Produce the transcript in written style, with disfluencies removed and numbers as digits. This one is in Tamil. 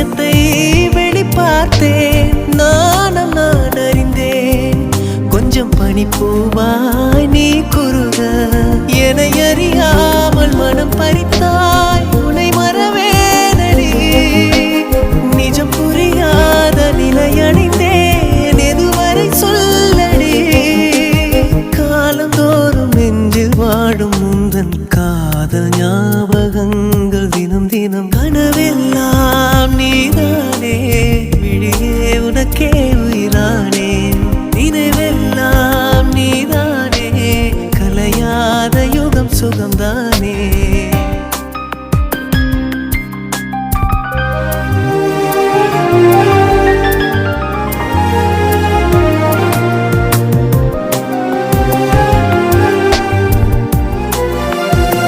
ரகசியத்தை வெளிப்பார்த்தேன். நானும் நான் அறிந்தேன். கொஞ்சம் பனிப்பூவாய் நீ குறுக என்னை அறியாமல் மனம் பறித்தாய். உன்னை மறவேனடி நிஜம் புரியாத நிலையடைந்தேன். எதுவரை சொல்லடி காலந்தோறும் நெஞ்சில் வாடும் முந்தன் காதல் ஞாபகங்கள் தினம் தினம் கனவெல்லாம் நீதானே. விழியே உனக்கே உயிரானேன். நினைவெல்லாம் நீதானே. கலையாத யுகம் சுகம்தானே.